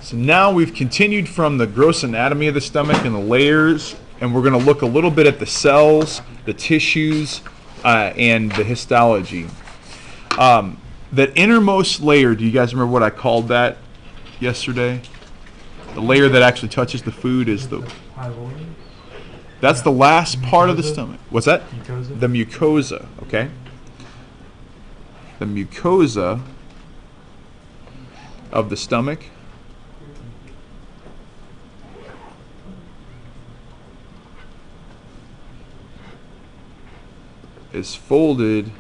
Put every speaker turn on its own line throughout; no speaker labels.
So now we've continued from the gross anatomy of the stomach and the layers, and we're going to look a little bit at the cells, the tissues, and the histology. That innermost layer, do you guys remember what I called that yesterday? The layer that actually touches the food is the... That's the last part of the stomach. What's that?
Mucosa?
The mucosa, okay? The mucosa of the stomach is folded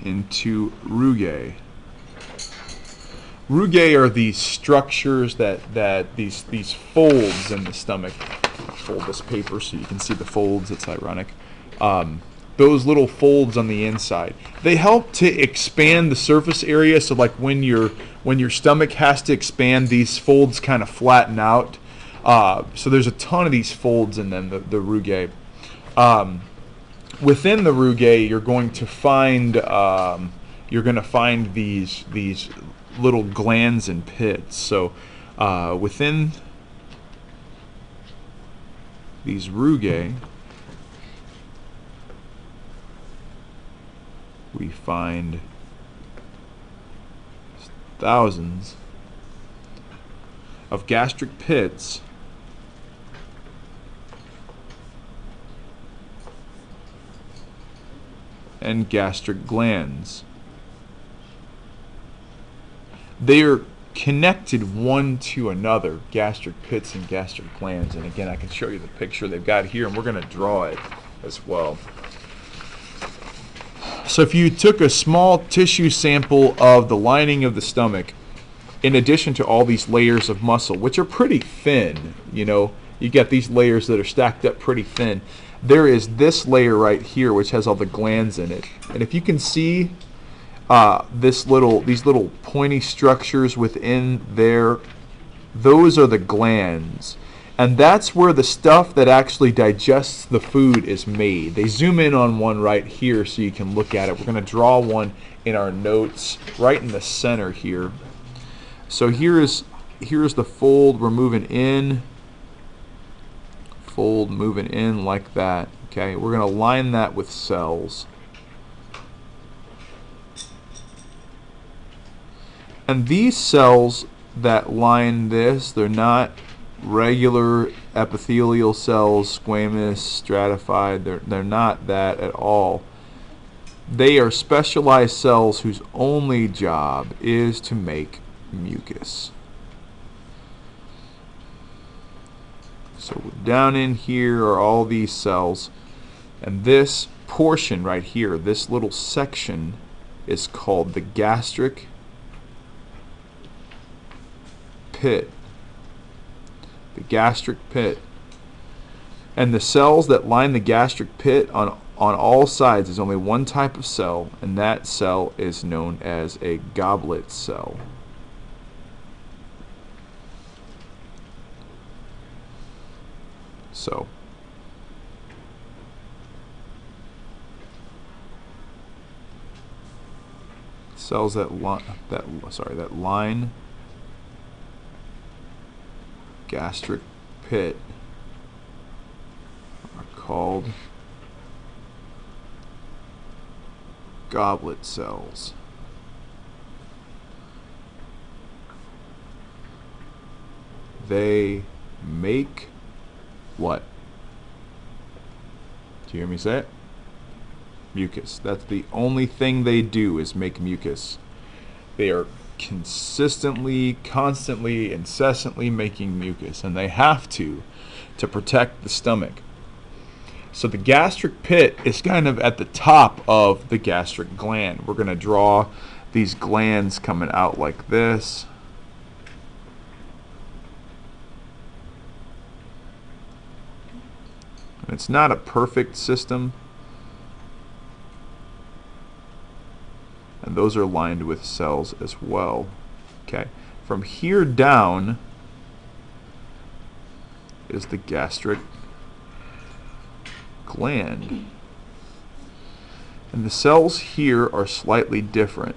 into rugae. Rugae are these structures that these folds in the stomach. Fold this paper so you can see the folds. It's ironic. Those little folds on the inside, they help to expand the surface area. So like when your stomach has to expand, these folds kind of flatten out. So there's a ton of these folds in them, the rugae. Within the rugae, you're going to find these little glands and pits. So within these rugae, we find thousands of gastric pits and gastric glands. They are connected one to another, gastric pits and gastric glands. And again, I can show you the picture they've got here, and we're going to draw it as well. So if you took a small tissue sample of the lining of the stomach, in addition to all these layers of muscle, which are pretty thin, you get these layers that are stacked up pretty thin, there is this layer right here which has all the glands in it. And if you can see these little pointy structures within there, those are the glands. And that's where the stuff that actually digests the food is made. They zoom in on one right here so you can look at it. We're going to draw one in our notes right in the center here. So here's the fold. We're moving in. Fold moving in like that. Okay, we're going to line that with cells. And these cells that line this, they're not regular epithelial cells, squamous, stratified. They're not that at all. They are specialized cells whose only job is to make mucus. So down in here are all these cells, and this portion right here, this little section, is called the gastric pit. The gastric pit. And the cells that line the gastric pit on all sides is only one type of cell, and that cell is known as a goblet cell. So cells that line gastric pit are called goblet cells. They make what? Do you hear me say it? Mucus. That's the only thing they do, is make mucus. They are consistently, constantly, incessantly making mucus, and they have to protect the stomach. So the gastric pit is kind of at the top of the gastric gland. We're going to draw these glands coming out like this. And it's not a perfect system. And those are lined with cells as well. Okay. From here down is the gastric gland. And the cells here are slightly different.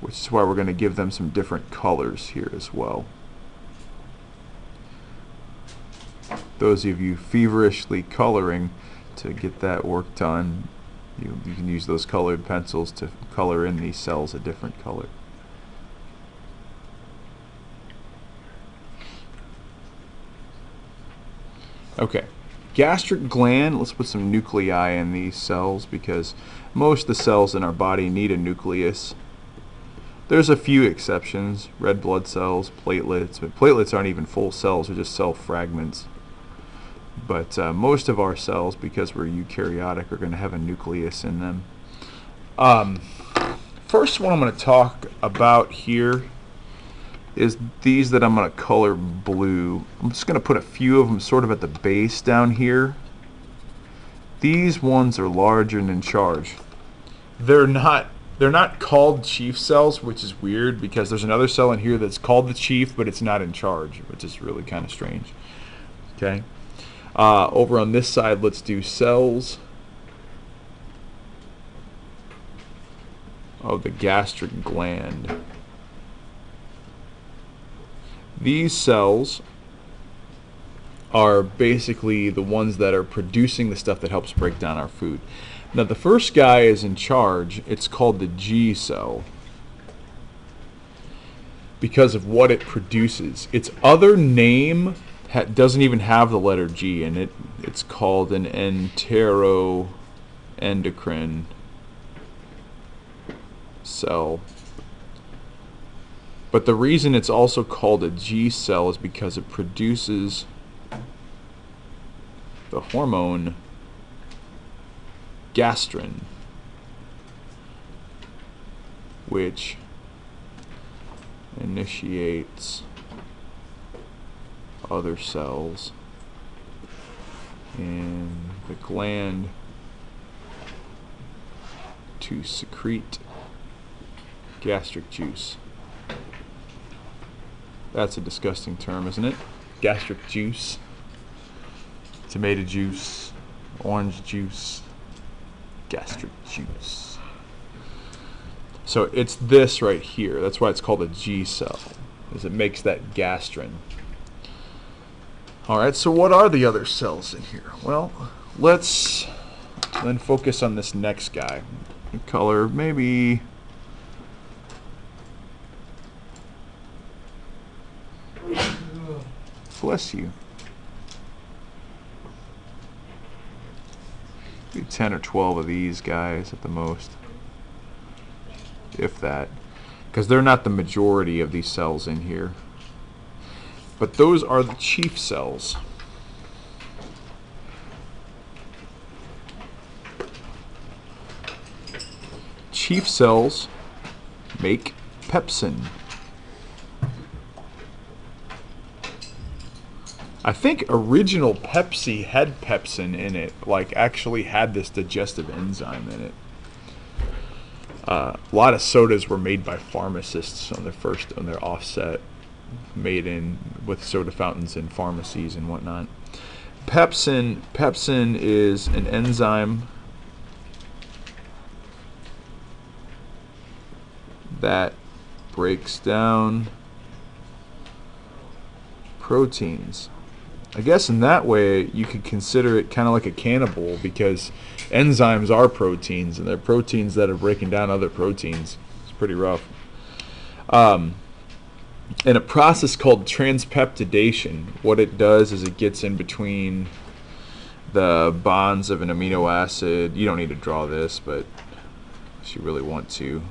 which is why we're going to give them some different colors here as well. Those of you feverishly coloring to get that work done, you can use those colored pencils to color in these cells a different color. Okay, gastric gland, let's put some nuclei in these cells because most of the cells in our body need a nucleus. There's a few exceptions, red blood cells, platelets, but platelets aren't even full cells, they're just cell fragments. But most of our cells, because we're eukaryotic, are going to have a nucleus in them. First one I'm going to talk about here is these that I'm going to color blue. I'm just going to put a few of them sort of at the base down here. These ones are large and in charge. They're not called chief cells, which is weird because there's another cell in here that's called the chief, but it's not in charge, which is really kind of strange. Okay. Over on this side, let's do cells of the gastric gland. These cells are basically the ones that are producing the stuff that helps break down our food. Now the first guy is in charge. It's called the G cell because of what it produces. Its other name doesn't even have the letter G in it. It's called an enteroendocrine cell. But the reason it's also called a G cell is because it produces the hormone gastrin, which initiates other cells in the gland to secrete gastric juice. That's a disgusting term, isn't it? Gastric juice, tomato juice, orange juice, gastric juice. So it's this right here. That's why it's called a G cell, is it makes that gastrin. Alright, so what are the other cells in here? Well, let's then focus on this next guy. Color maybe bless you. Maybe 10 or 12 of these guys at the most, if that, because they're not the majority of these cells in here. But those are the chief cells. Chief cells make pepsin. I think original Pepsi had pepsin in it, like actually had this digestive enzyme in it. A lot of sodas were made by pharmacists on their offset, made in with soda fountains in pharmacies and whatnot. Pepsin is an enzyme that breaks down proteins. I guess in that way you could consider it kind of like a cannibal, because enzymes are proteins and they're proteins that are breaking down other proteins. It's pretty rough. In a process called transpeptidation, what it does is it gets in between the bonds of an amino acid. You don't need to draw this, but if you really want to.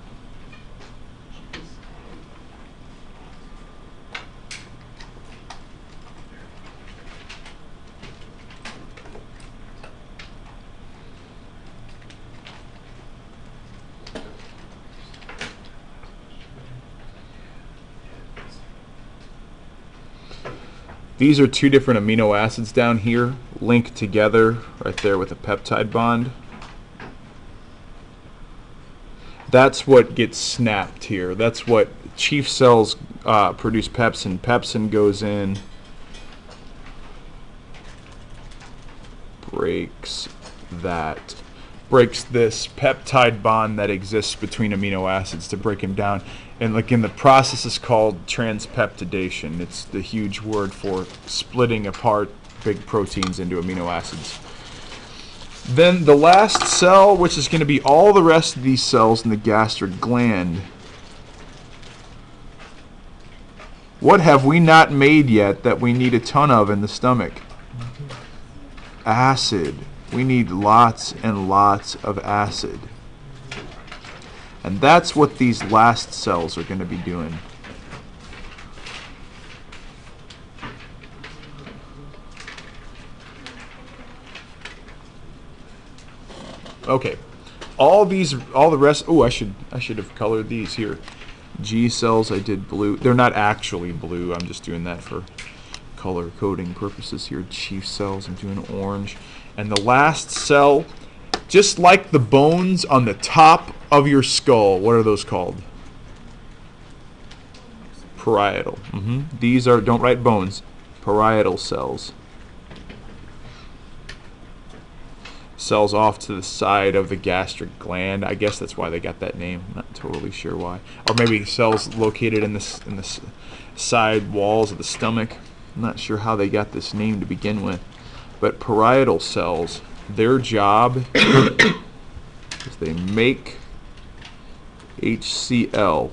These are two different amino acids down here, linked together right there with a peptide bond. That's what gets snapped here. That's what chief cells produce pepsin. Pepsin goes in, breaks that breaks this peptide bond that exists between amino acids to break them down. And like in the process is called transpeptidation. It's the huge word for splitting apart big proteins into amino acids. Then the last cell, which is going to be all the rest of these cells in the gastric gland. What have we not made yet that we need a ton of in the stomach? Acid. We need lots and lots of acid. And that's what these last cells are going to be doing. Okay. All the rest, oh, I should have colored these here. G cells I did blue. They're not actually blue. I'm just doing that for color coding purposes here. Chief cells, I'm doing orange. And the last cell, just like the bones on the top of your skull, what are those called? Parietal. These are, don't write bones, parietal cells. Cells off to the side of the gastric gland. I guess that's why they got that name. I'm not totally sure why. Or maybe cells located in the side walls of the stomach. I'm not sure how they got this name to begin with. But parietal cells, their job is they make HCl.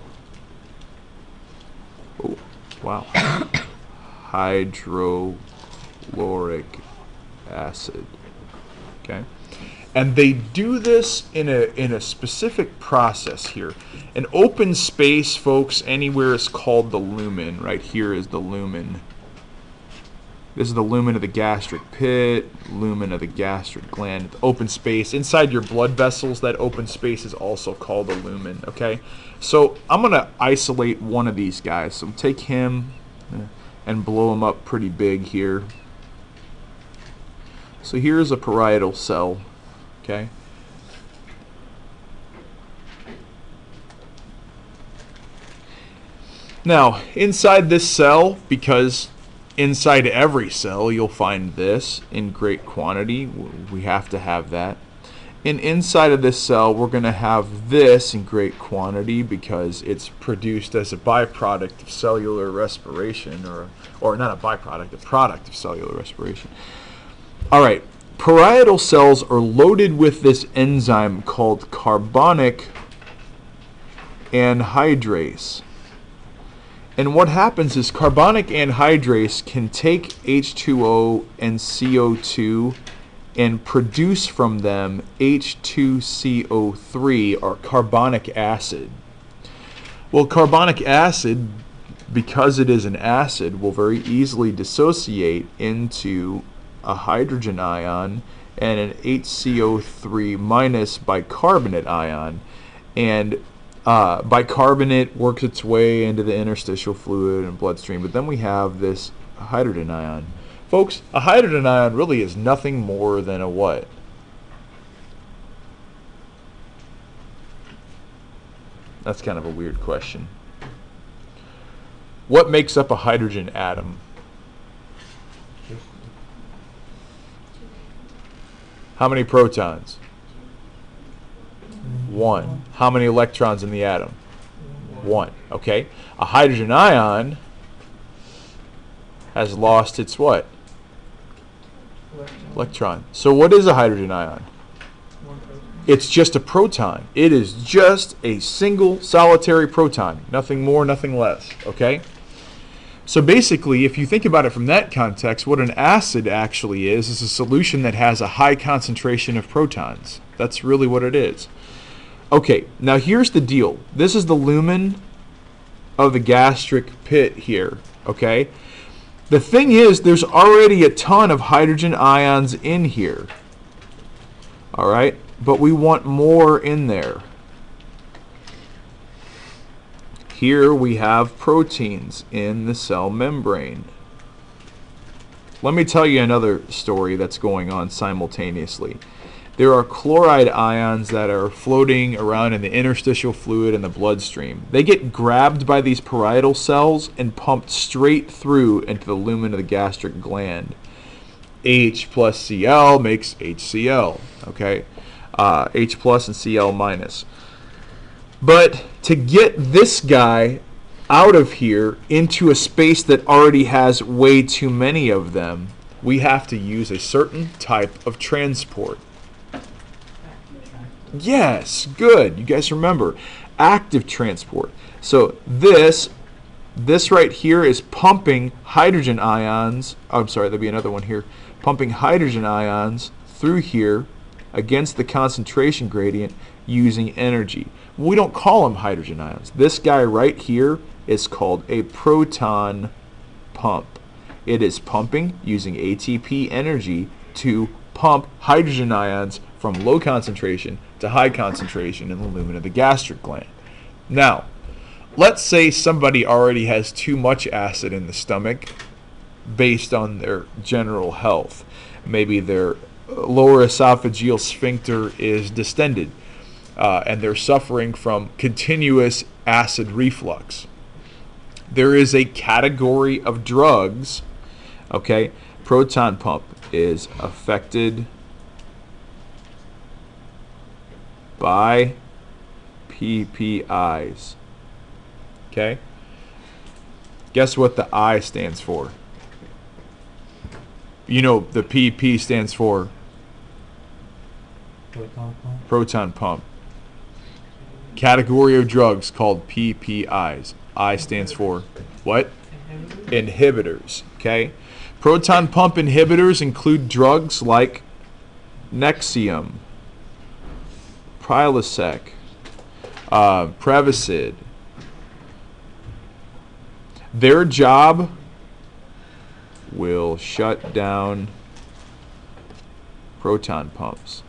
Oh, wow. Hydrochloric acid. Okay. And they do this in a specific process here. An open space, folks, anywhere is called the lumen. Right here is the lumen. This is the lumen of the gastric pit, lumen of the gastric gland. Open space inside your blood vessels, that open space is also called the lumen, okay? So I'm going to isolate one of these guys. So take him and blow him up pretty big here. So here's a parietal cell, okay? Now, inside this cell, because inside every cell you'll find this in great quantity, we have to have that. And inside of this cell we're going to have this in great quantity because it's produced as a byproduct of cellular respiration, or not a byproduct, a product of cellular respiration. Alright, parietal cells are loaded with this enzyme called carbonic anhydrase. And what happens is carbonic anhydrase can take H2O and CO2 and produce from them H2CO3, or carbonic acid. Well, carbonic acid, because it is an acid, will very easily dissociate into a hydrogen ion and an HCO3 minus bicarbonate ion. And bicarbonate works its way into the interstitial fluid and bloodstream, but then we have this hydrogen ion. Folks, a hydrogen ion really is nothing more than a what? That's kind of a weird question. What makes up a hydrogen atom? How many protons? 1. How many electrons in the atom? 1. Okay. A hydrogen ion has lost its what? Electron. So what is a hydrogen ion? It's just a proton. It is just a single solitary proton. Nothing more, nothing less. Okay? So basically, if you think about it from that context, what an acid actually is a solution that has a high concentration of protons. That's really what it is. Okay, now here's the deal. This is the lumen of the gastric pit here, okay? The thing is, there's already a ton of hydrogen ions in here, all right? But we want more in there. Here we have proteins in the cell membrane. Let me tell you another story that's going on simultaneously. There are chloride ions that are floating around in the interstitial fluid in the bloodstream. They get grabbed by these parietal cells and pumped straight through into the lumen of the gastric gland. H plus Cl makes HCl, okay? H plus and Cl minus. But to get this guy out of here into a space that already has way too many of them, we have to use a certain type of transport. Yes, good. You guys remember. Active transport. So this right here is pumping hydrogen ions. Oh, I'm sorry, there'll be another one here. Pumping hydrogen ions through here against the concentration gradient using energy. We don't call them hydrogen ions. This guy right here is called a proton pump. It is pumping using ATP energy to pump hydrogen ions from low concentration to high concentration in the lumen of the gastric gland. Now, let's say somebody already has too much acid in the stomach based on their general health. Maybe their lower esophageal sphincter is distended and they're suffering from continuous acid reflux. There is a category of drugs, okay? Proton pump is affected by PPIs. Okay? Guess what the I stands for? You know, the PP stands for proton pump. Category of drugs called PPIs. I stands for what? Inhibitors. Okay? Proton pump inhibitors include drugs like Nexium, Prilosec, Prevacid. Their job will shut down proton pumps.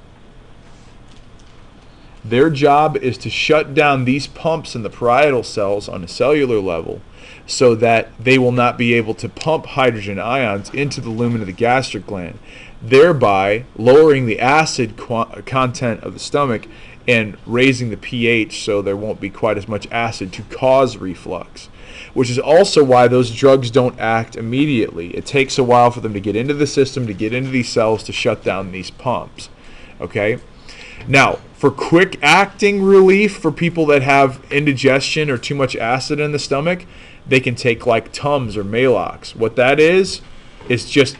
Their job is to shut down these pumps in the parietal cells on a cellular level so that they will not be able to pump hydrogen ions into the lumen of the gastric gland, thereby lowering the acid content of the stomach and raising the pH so there won't be quite as much acid to cause reflux, which is also why those drugs don't act immediately. It takes a while for them to get into the system, to get into these cells, to shut down these pumps. Okay? Now, for quick acting relief for people that have indigestion or too much acid in the stomach, they can take like Tums or Maalox. What that is just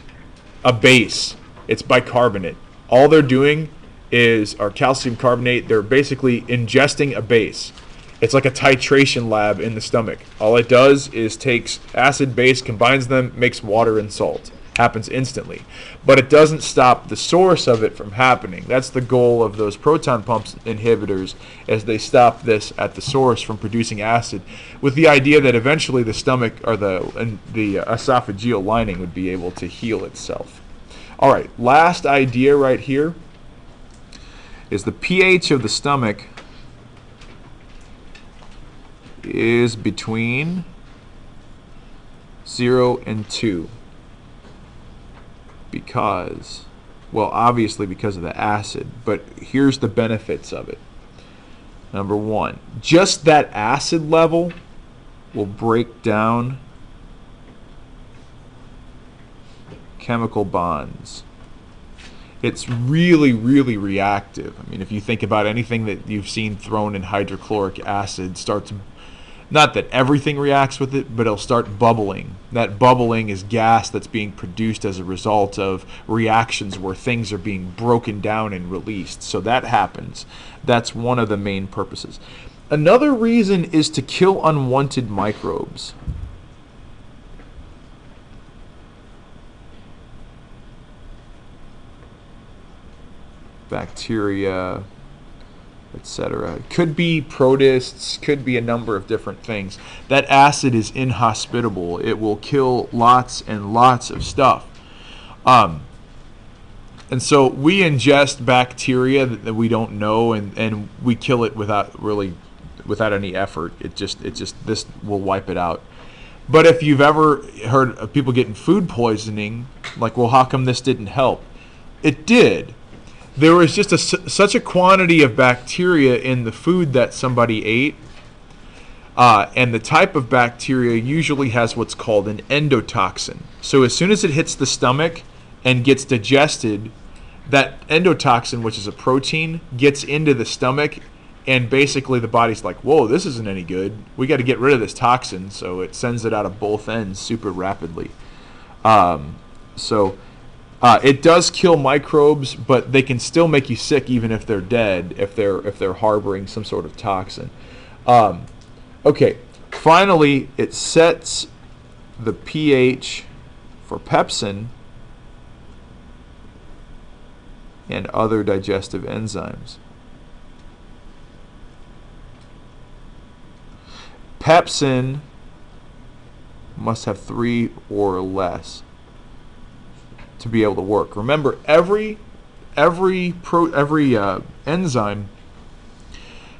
a base. It's bicarbonate. All they're doing is, or calcium carbonate, they're basically ingesting a base. It's like a titration lab in the stomach. All it does is takes acid, base, combines them, makes water and salt. Happens instantly. But it doesn't stop the source of it from happening. That's the goal of those proton pump inhibitors, as they stop this at the source from producing acid, with the idea that eventually the stomach or the esophageal lining would be able to heal itself. All right, last idea right here is the pH of the stomach is between 0 and 2. Because, well, obviously because of the acid, but here's the benefits of it. Number one, just that acid level will break down chemical bonds. It's really, really reactive. I mean, if you think about anything that you've seen thrown in hydrochloric acid, starts, not that everything reacts with it, but it'll start bubbling. That bubbling is gas that's being produced as a result of reactions where things are being broken down and released. So that happens. That's one of the main purposes. Another reason is to kill unwanted microbes. Bacteria, etc. It could be protists, could be a number of different things. That acid is inhospitable. It will kill lots and lots of stuff. And so we ingest bacteria that we don't know, and we kill it without any effort. It just this will wipe it out. But if you've ever heard of people getting food poisoning, like, well, how come this didn't help? It did. There was just such a quantity of bacteria in the food that somebody ate, and the type of bacteria usually has what's called an endotoxin. So as soon as it hits the stomach and gets digested, that endotoxin, which is a protein, gets into the stomach, and basically the body's like, whoa, this isn't any good. We got to get rid of this toxin, so it sends it out of both ends super rapidly. It does kill microbes, but they can still make you sick even if they're dead, if they're harboring some sort of toxin. Okay, finally, it sets the pH for pepsin and other digestive enzymes. Pepsin must have 3 or less to be able to work. Remember, every enzyme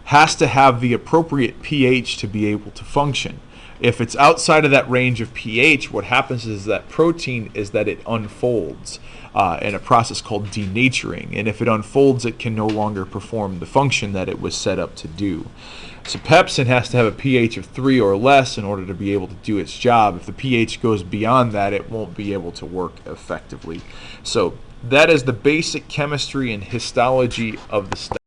has to have the appropriate pH to be able to function. If it's outside of that range of pH, what happens is that protein it unfolds in a process called denaturing. And if it unfolds, it can no longer perform the function that it was set up to do. So pepsin has to have a pH of 3 or less in order to be able to do its job. If the pH goes beyond that, it won't be able to work effectively. So that is the basic chemistry and histology of the stomach.